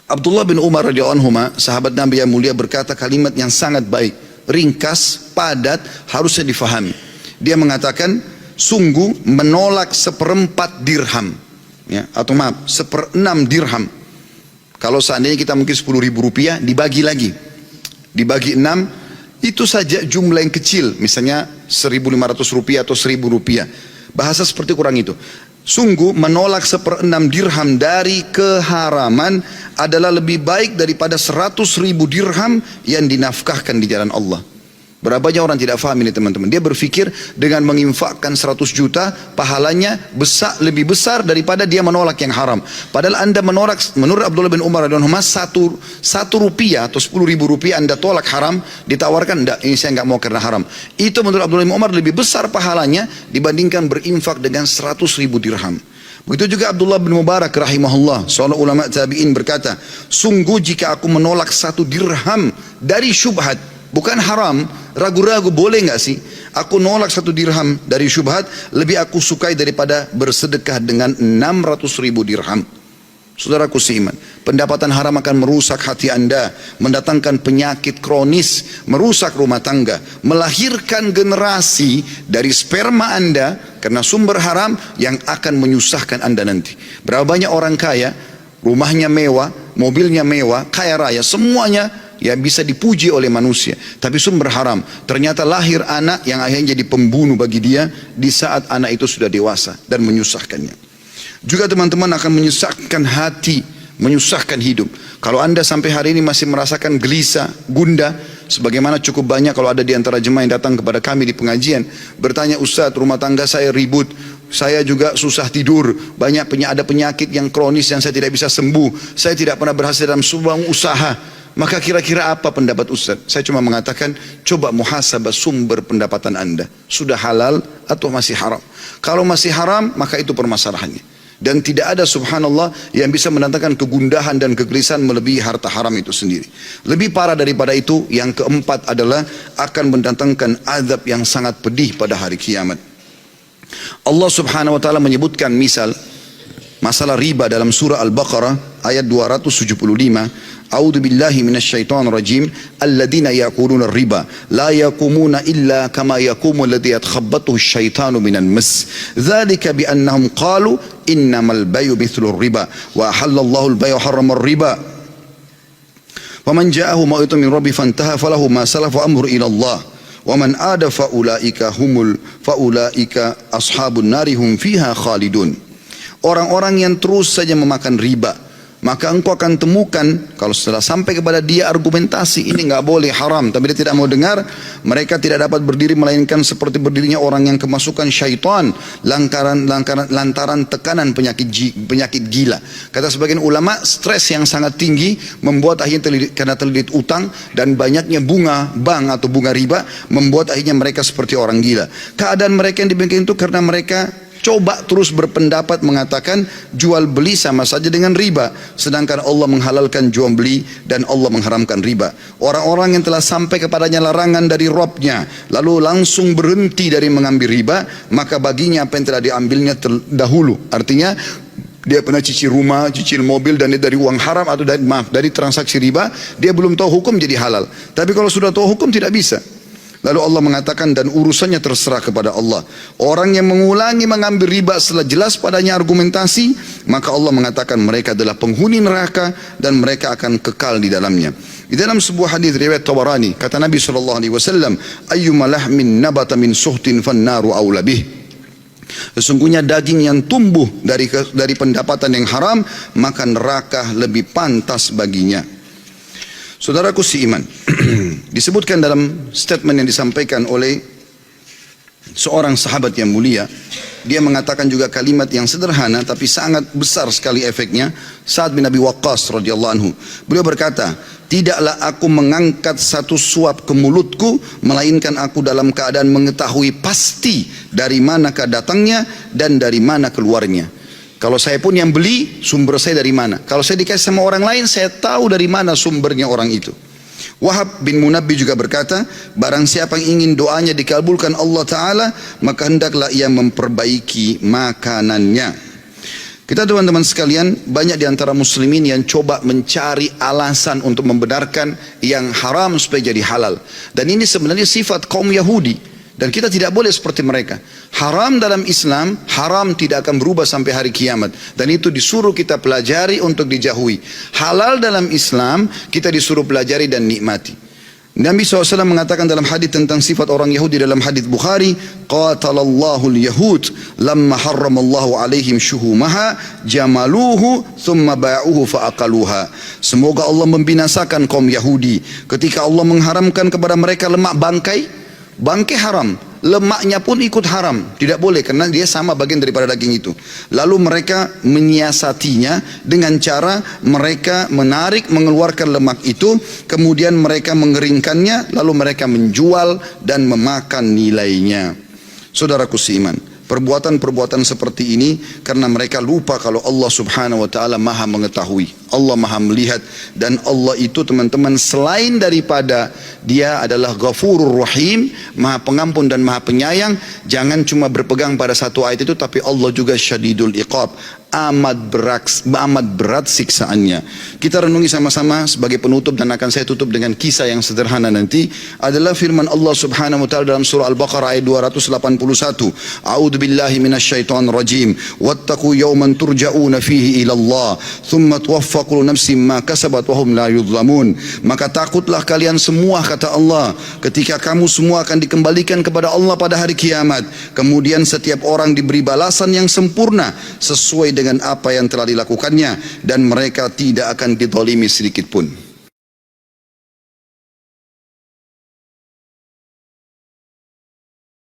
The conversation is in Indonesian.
Abdullah bin Umar radhiyallahu anhu, sahabat Nabi yang mulia, berkata kalimat yang sangat baik, ringkas, padat, harusnya difahami. Dia mengatakan, sungguh menolak 1/4 dirham, ya, atau maaf, 1/6 dirham. Kalau seandainya kita mungkin 10.000 rupiah, dibagi lagi, dibagi 6, itu saja jumlah yang kecil, misalnya 1.500 rupiah atau 1.000 rupiah. Bahasa seperti kurang itu. Sungguh menolak 1/6 dirham dari keharaman adalah lebih baik daripada 100.000 dirham yang dinafkahkan di jalan Allah. Berapa banyak orang tidak faham ini teman-teman. Dia berpikir dengan menginfakkan 100 juta pahalanya lebih besar daripada dia menolak yang haram. Padahal anda menolak, menurut Abdullah bin Umar radhiyallahu anhu, satu rupiah atau 10.000 rupiah anda tolak haram, ditawarkan, enggak, ini saya enggak mau karena haram. Itu menurut Abdullah bin Umar lebih besar pahalanya dibandingkan berinfak dengan 100.000 dirham. Begitu juga Abdullah bin Mubarak rahimahullah, seorang ulama tabi'in, berkata, sungguh jika aku menolak 1 dirham dari syubhat, bukan haram, ragu-ragu boleh nggak sih, aku nolak 1 dirham dari syubhat, lebih aku sukai daripada bersedekah dengan 600.000 dirham. Saudaraku seiman, pendapatan haram akan merusak hati anda, mendatangkan penyakit kronis, merusak rumah tangga, melahirkan generasi dari sperma anda karena sumber haram yang akan menyusahkan anda nanti. Berapa banyak orang kaya, rumahnya mewah, mobilnya mewah, kaya raya, semuanya ya bisa dipuji oleh manusia, tapi sumber haram. Ternyata lahir anak yang akhirnya jadi pembunuh bagi dia di saat anak itu sudah dewasa dan menyusahkannya. Juga teman-teman akan menyusahkan hati, menyusahkan hidup. Kalau anda sampai hari ini masih merasakan gelisah, gundah, sebagaimana cukup banyak kalau ada di antara jemaah yang datang kepada kami di pengajian, bertanya, Ustaz, rumah tangga saya ribut, saya juga susah tidur, ada penyakit yang kronis yang saya tidak bisa sembuh, saya tidak pernah berhasil dalam sebuah usaha. Maka kira-kira apa pendapat Ustaz? Saya cuma mengatakan, coba muhasabah sumber pendapatan anda, sudah halal atau masih haram. Kalau masih haram, maka itu permasalahannya. Dan tidak ada subhanallah yang bisa mendatangkan kegundahan dan kegelisahan melebihi harta haram itu sendiri. Lebih parah daripada itu, yang keempat adalah akan mendatangkan azab yang sangat pedih pada hari kiamat. Allah subhanahu wa ta'ala menyebutkan masalah riba dalam surah Al-Baqarah ayat 275. A'udzu billahi minasyaitonir rajim. Alladzina ya'kuluna riba la yaqumuna illa kama yaqumu alladzi yatakhabbathu asyaitanu minan mas. Dzalika bi annahum qalu innamal bayu mithlu riba wa halallahu al-bay'a harrama ar-riba. Faman ja'ahu mau'izatun min rabbi fantaha falahu ma salafa amru ila Allah. Wa man ada faulaika ashabun nari hum fiha khalidun. Orang-orang yang terus saja memakan riba, maka engkau akan temukan kalau setelah sampai kepada dia argumentasi ini nggak boleh, haram, tapi dia tidak mau dengar, mereka tidak dapat berdiri melainkan seperti berdirinya orang yang kemasukan syaitan lantaran tekanan penyakit gila. Kata sebagian ulama, stres yang sangat tinggi membuat akhirnya karena terlilit utang dan banyaknya bunga bank atau bunga riba membuat akhirnya mereka seperti orang gila. Keadaan mereka yang demikian itu karena mereka coba terus berpendapat mengatakan jual beli sama saja dengan riba, sedangkan Allah menghalalkan jual beli dan Allah mengharamkan riba. Orang-orang yang telah sampai kepadanya larangan dari Rabbnya lalu langsung berhenti dari mengambil riba, maka baginya apa yang telah diambilnya terdahulu. Artinya dia pernah cicil rumah, cicil mobil, dan dia dari uang haram atau dari transaksi riba, dia belum tahu hukum jadi halal. Tapi kalau sudah tahu hukum tidak bisa. Lalu Allah mengatakan, dan urusannya terserah kepada Allah. Orang yang mengulangi mengambil riba setelah jelas padanya argumentasi, maka Allah mengatakan mereka adalah penghuni neraka dan mereka akan kekal di dalamnya. Di dalam sebuah hadis riwayat Tabarani, kata Nabi SAW, ayyuma lahmin nabata min suhtin fannaru awla bih. Sesungguhnya daging yang tumbuh dari pendapatan yang haram, maka neraka lebih pantas baginya. Saudaraku seiman, disebutkan dalam statement yang disampaikan oleh seorang sahabat yang mulia, dia mengatakan juga kalimat yang sederhana tapi sangat besar sekali efeknya. Sa'ad bin Abi Waqqas radhiyallahu anhu, beliau berkata, tidaklah aku mengangkat satu suap ke mulutku melainkan aku dalam keadaan mengetahui pasti dari manakah datangnya dan dari mana keluarnya. Kalau saya pun yang beli, sumber saya dari mana? Kalau saya dikasih sama orang lain, saya tahu dari mana sumbernya orang itu. Wahab bin Munabbi juga berkata, barang siapa yang ingin doanya dikabulkan Allah Ta'ala, maka hendaklah ia memperbaiki makanannya. Kita teman-teman sekalian, banyak di antara muslimin yang coba mencari alasan untuk membenarkan yang haram supaya jadi halal. Dan ini sebenarnya sifat kaum Yahudi. Dan kita tidak boleh seperti mereka. Haram dalam Islam, haram tidak akan berubah sampai hari kiamat. Dan itu disuruh kita pelajari untuk dijauhi. Halal dalam Islam, kita disuruh pelajari dan nikmati. Nabi SAW mengatakan dalam hadis tentang sifat orang Yahudi dalam hadis Bukhari, qatalallahu al-yahud lamma harramallahu alaihim syuhumaha jamaluhu thumma ba'uhu fa'aqaluha. Semoga Allah membinasakan kaum Yahudi ketika Allah mengharamkan kepada mereka lemak bangkai. Bangkai haram, lemaknya pun ikut haram, tidak boleh karena dia sama bagian daripada daging itu. Lalu mereka menyiasatinya dengan cara mereka menarik, mengeluarkan lemak itu, kemudian mereka mengeringkannya, lalu mereka menjual dan memakan nilainya. Saudaraku seiman, perbuatan-perbuatan seperti ini karena mereka lupa kalau Allah Subhanahu wa taala Maha mengetahui, Allah Maha melihat, dan Allah itu teman-teman selain daripada Dia adalah Ghafurur Rahim, Maha Pengampun dan Maha Penyayang, jangan cuma berpegang pada satu ayat itu, tapi Allah juga Syadidul Iqab, amat berat siksaannya. Kita renungi sama-sama sebagai penutup, dan akan saya tutup dengan kisah yang sederhana nanti, adalah firman Allah Subhanahu wa taala dalam surah Al-Baqarah ayat 281. A'udzu billahi minasyaitonir rajim. Wattaqu yawman turja'una fihi ila Allah, thumma tuwaffa kullu nafsin ma kasabat wa hum la yudhlamun. Maka takutlah kalian semua, kata Allah, ketika kamu semua akan dikembalikan kepada Allah pada hari kiamat. Kemudian setiap orang diberi balasan yang sempurna sesuai dengan apa yang telah dilakukannya, dan mereka tidak akan dizalimi sedikit pun.